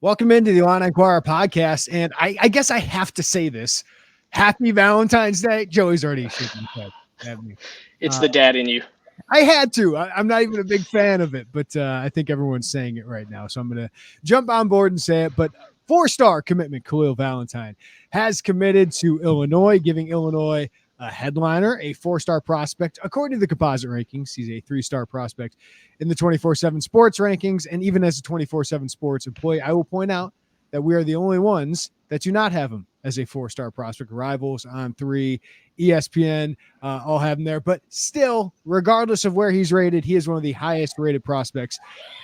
Welcome into the Illini Inquirer Podcast. And I guess I have to say this. Happy Valentine's Day. Joey's already shaking his head at me. It's the dad in you. I had to. I'm not even a big fan of it, but I think everyone's saying it right now. So I'm going to jump on board and say it. But 4-star commitment, Ca'Lil Valentine has committed to Illinois, giving Illinois a headliner, a 4-star prospect. According to the composite rankings, he's a 3-star prospect in the 24/7 sports rankings. And even as a 24/7 sports employee, I will point out that we are the only ones that do not have him as a 4-star prospect. Rivals on 3, ESPN, all have him there. But still, regardless of where he's rated, he is one of the highest rated prospects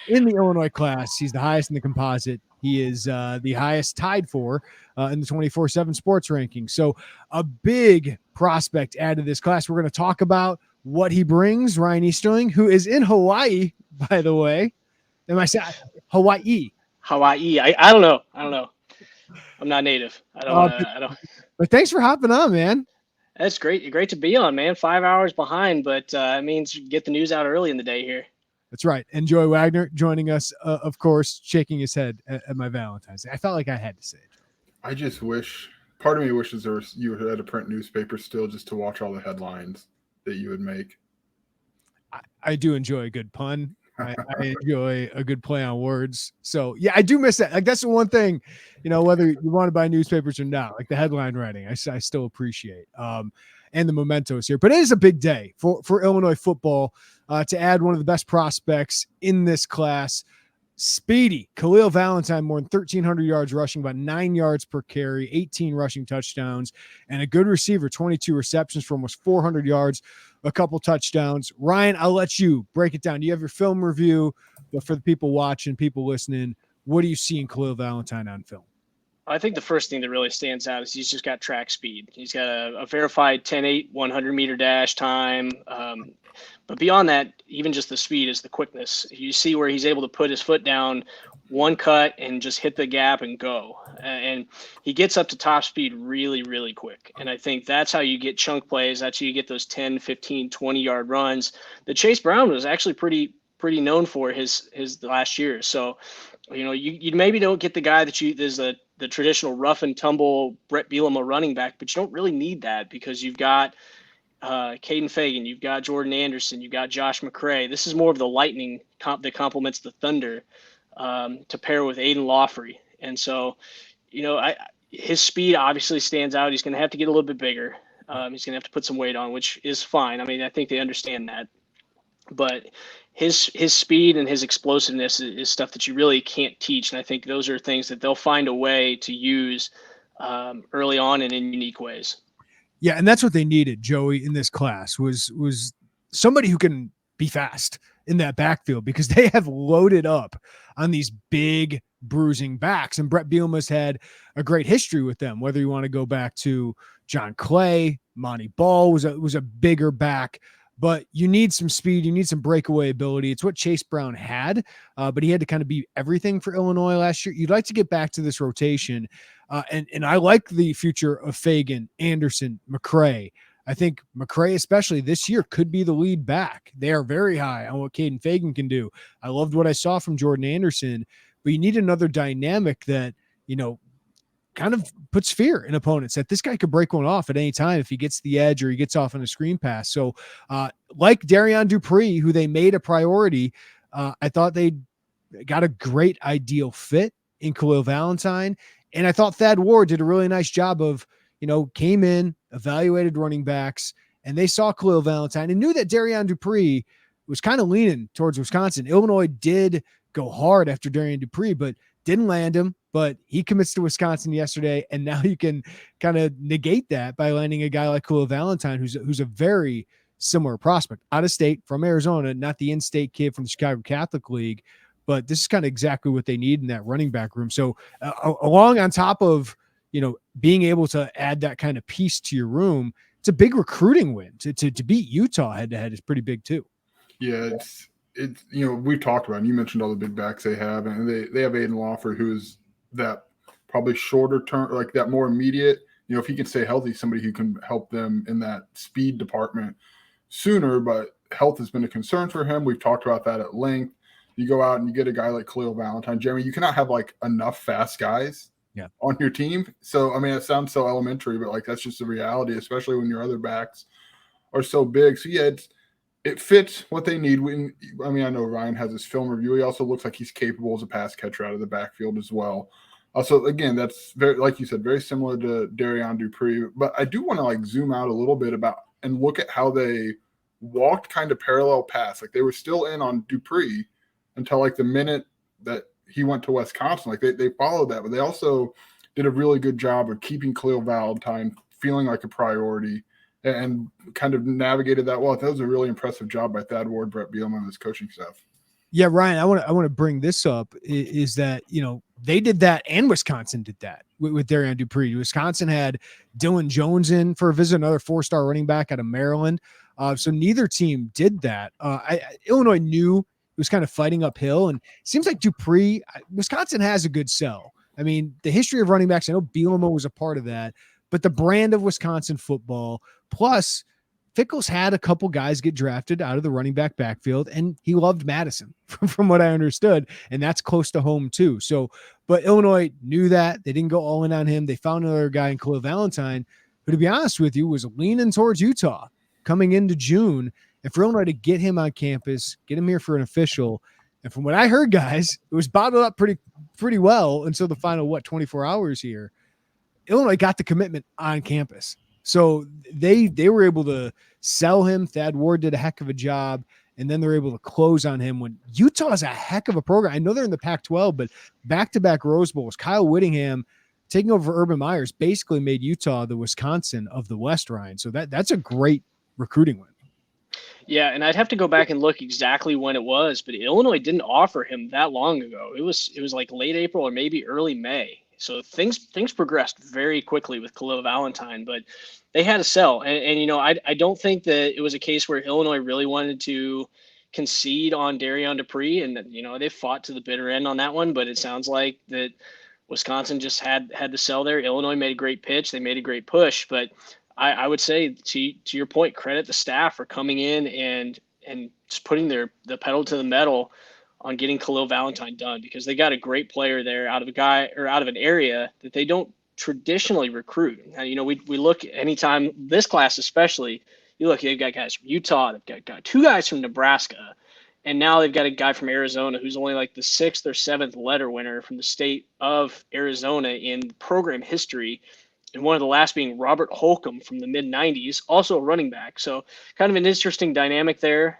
in the Illinois class. He's the highest in the composite. He is the highest tied for in the 24/7 sports rankings. So a big prospect added to this class. We're going to talk about what he brings. Ryan Easterling, who is in Hawaii, by the way. Am I saying Hawaii? Hawaii. I don't know. I'm not native. I don't. But thanks for hopping on, man. That's great. Great to be on, man. 5 hours behind, but it means you get the news out early in the day here. That's right. And Joey Wagner joining us, of course, shaking his head at my Valentine's Day. I felt like I had to say it. I just wish, part of me wishes you had a print newspaper still just to watch all the headlines that you would make. I do enjoy a good pun. I enjoy a good play on words. So, yeah, I do miss that. Like, that's the one thing, whether you want to buy newspapers or not, like the headline writing, I still appreciate. And the mementos here. But it is a big day for Illinois football to add one of the best prospects in this class. Speedy Ca'Lil Valentine, more than 1,300 yards rushing, about 9 yards per carry, 18 rushing touchdowns, and a good receiver, 22 receptions for almost 400 yards, a couple touchdowns. Ryan, I'll let you break it down. Do you have your film review? But for the people watching, people listening, what do you see in Ca'Lil Valentine on film? I think the first thing that really stands out is he's just got track speed. He's got a verified 10.8 100-meter dash time. But beyond that, even just the speed is the quickness. You see where he's able to put his foot down, one cut, and just hit the gap and go. And he gets up to top speed really, really quick. And I think that's how you get chunk plays. That's how you get those 10, 15, 20-yard runs that Chase Brown was actually pretty known for his last year. So, you maybe don't get the guy that there's the traditional rough and tumble Brett Bielema running back, but you don't really need that because you've got Caden Fagan, you've got Jordan Anderson, you've got Josh McCray. This is more of the lightning that complements the thunder to pair with Aiden Lawfrey. And so, his speed obviously stands out. He's going to have to get a little bit bigger. He's going to have to put some weight on, which is fine. I mean, I think they understand that. But his speed and his explosiveness is stuff that you really can't teach. And I think those are things that they'll find a way to use early on and in unique ways. Yeah, and that's what they needed, Joey, in this class was somebody who can be fast in that backfield because they have loaded up on these big bruising backs. And Brett Bielema's had a great history with them, whether you want to go back to John Clay, Monty Ball was a bigger back. But you need some speed. You need some breakaway ability. It's what Chase Brown had, but he had to kind of be everything for Illinois last year. You'd like to get back to this rotation, and I like the future of Fagan, Anderson, McCray. I think McCray, especially this year, could be the lead back. They are very high on what Caden Fagan can do. I loved what I saw from Jordan Anderson, but you need another dynamic that, kind of puts fear in opponents that this guy could break one off at any time if he gets the edge or he gets off on a screen pass. So like Darian Dupree, who they made a priority, I thought they got a great ideal fit in Ca'Lil Valentine. And I thought Thad Ward did a really nice job of, came in, evaluated running backs, and they saw Ca'Lil Valentine and knew that Darian Dupree was kind of leaning towards Wisconsin. Illinois did go hard after Darian Dupree, but didn't land him. But he commits to Wisconsin yesterday, and now you can kind of negate that by landing a guy like Ca'Lil Valentine, who's a very similar prospect, out of state from Arizona, not the in-state kid from the Chicago Catholic League, but this is kind of exactly what they need in that running back room. So along on top of, being able to add that kind of piece to your room, it's a big recruiting win. To beat Utah head-to-head is pretty big too. Yeah, it's we've talked about it. You mentioned all the big backs they have, and they have Aiden Lawfrey, who's that probably shorter term, like that more immediate, if he can stay healthy, somebody who can help them in that speed department sooner, but health has been a concern for him. We've talked about that at length. You go out and you get a guy like Ca'Lil Valentine. Jeremy, you cannot have like enough fast guys on your team. So, I mean, it sounds so elementary, but like that's just the reality, especially when your other backs are so big. So, yeah, it fits what they need. I know Ryan has his film review. He also looks like he's capable as a pass catcher out of the backfield as well. So, again, that's very, like you said, very similar to Darian Dupree. But I do want to like zoom out a little bit and look at how they walked kind of parallel paths. Like they were still in on Dupree until like the minute that he went to Wisconsin. Like they followed that, but they also did a really good job of keeping Ca'Lil Valentine feeling like a priority and kind of navigated that well. That was a really impressive job by Thad Ward, Brett Bielema, and his coaching staff. Yeah, Ryan, I want to bring this up is that, they did that and Wisconsin did that with Darian Dupree. Wisconsin had Dylan Jones in for a visit, another 4-star running back out of Maryland. So neither team did that. Illinois knew it was kind of fighting uphill, and it seems like Dupree, Wisconsin has a good sell. I mean, the history of running backs, I know Bielema was a part of that, but the brand of Wisconsin football, plus Fickles had a couple guys get drafted out of the running back backfield, and he loved Madison from what I understood, and that's close to home too. So, but Illinois knew that. They didn't go all in on him. They found another guy in Ca'Lil Valentine, who, to be honest with you, was leaning towards Utah coming into June. And for Illinois to get him on campus, get him here for an official, and from what I heard, guys, it was bottled up pretty well until the final, 24 hours here. Illinois got the commitment on campus. So they were able to sell him. Thad Ward did a heck of a job, and then they're able to close on him when Utah is a heck of a program. I know they're in the Pac-12, but back-to-back Rose Bowls, Kyle Whittingham taking over Urban Meyers basically made Utah the Wisconsin of the West, Ryan. So that's a great recruiting win. Yeah, and I'd have to go back and look exactly when it was, but Illinois didn't offer him that long ago. It was like late April or maybe early May. So things progressed very quickly with Ca'Lil Valentine, but they had to sell. And I don't think that it was a case where Illinois really wanted to concede on Darian Dupree, and they fought to the bitter end on that one. But it sounds like that Wisconsin just had to sell there. Illinois made a great pitch, they made a great push, but I would say to your point, credit the staff for coming in and just putting the pedal to the metal on getting Ca'Lil Valentine done, because they got a great player there out of an area that they don't traditionally recruit. Now, we look anytime this class, especially, they've got guys from Utah, they've got 2 guys from Nebraska, and now they've got a guy from Arizona who's only like the 6th or 7th letter winner from the state of Arizona in program history. And one of the last being Robert Holcomb from the mid-'90s, also a running back. So kind of an interesting dynamic there.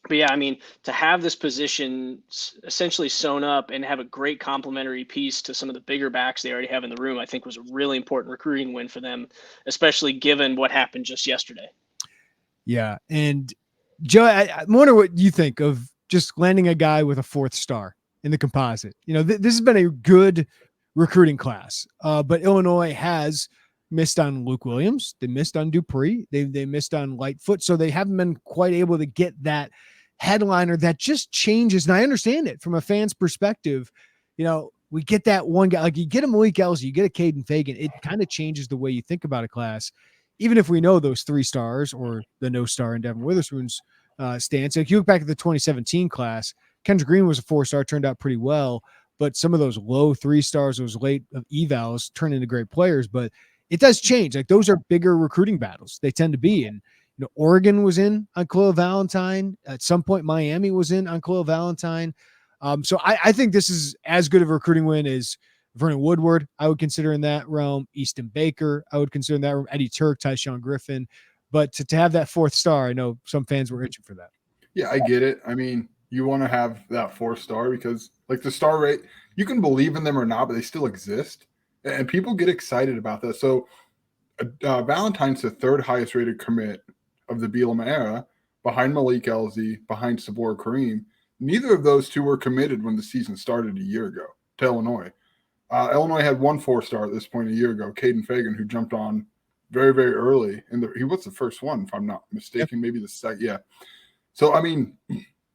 But yeah, to have this position essentially sewn up and have a great complementary piece to some of the bigger backs they already have in the room, I think was a really important recruiting win for them, especially given what happened just yesterday. Yeah. And Joe, I wonder what you think of just landing a guy with a 4th star in the composite. This has been a good recruiting class, but Illinois has missed on Luke Williams. They missed on Dupree. They missed on Lightfoot. So they haven't been quite able to get that headliner that just changes. And I understand it from a fan's perspective. We get that one guy, like you get a Malik Elsie, you get a Caden Fagan. It kind of changes the way you think about a class, even if we know those 3 stars or the no star in Devin Witherspoon's stance. If you look back at the 2017 class, Kendrick Green was a 4-star, turned out pretty well, but some of those low 3 stars, those late evals turn into great players. But it does change. Like those are bigger recruiting battles. They tend to be. And Oregon was in on Ca'Lil Valentine. At some point, Miami was in on Ca'Lil Valentine. So I think this is as good of a recruiting win as Vernon Woodward, I would consider in that realm. Easton Baker, I would consider in that realm. Eddie Turk, Tyshawn Griffin. But to have that 4th star, I know some fans were itching for that. Yeah, I get it. You want to have that 4 star because like the star rate, you can believe in them or not, but they still exist. And people get excited about that. So Valentine's the 3rd highest rated commit of the Bielema era, behind Malik Elsie, behind Sabor Kareem. Neither of those 2 were committed when the season started a year ago to Illinois. Illinois had 1 4-star at this point a year ago, Caden Fagan, who jumped on very, very early. And he was the first one, if I'm not mistaken, maybe the second. Yeah. So,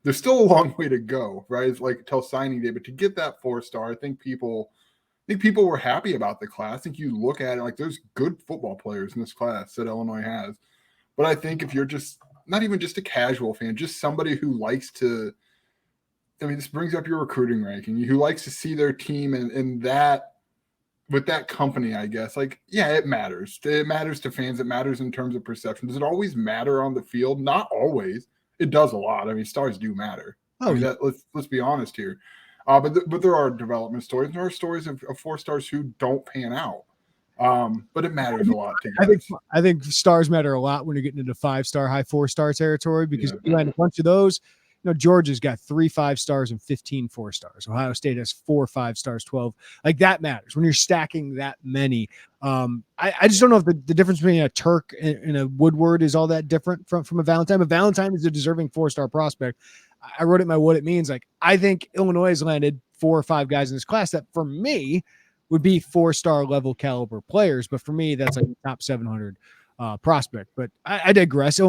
there's still a long way to go, right? It's like till signing day, but to get that 4-star, I think people were happy about the class. I think you look at it like there's good football players in this class that Illinois has. But I think if you're just not even just a casual fan, just somebody who likes to I mean, this brings up your recruiting ranking. Who likes to see their team in that with that company, I guess. Like, yeah, it matters. It matters to fans. It matters in terms of perception. Does it always matter on the field? Not always. It does a lot. I mean, stars do matter. Oh, I mean, let's be honest here. But there are development stories. There are stories of 4-stars who don't pan out. But it matters a lot to guys. I think stars matter a lot when you're getting into 5-star, high 4-star territory, because you had a bunch of those. Georgia's got 3 5-stars and 15 4-stars. Ohio State has 4 5-stars, 12. Like, that matters when you're stacking that many. I just don't know if the difference between a Turk and a Woodward is all that different from a Valentine. A Valentine is a deserving 4-star prospect. I wrote it in my What It Means. Like, I think Illinois has landed 4 or 5 guys in this class that, for me, would be 4-star level caliber players. But for me, that's like a top 700 prospect. But I digress.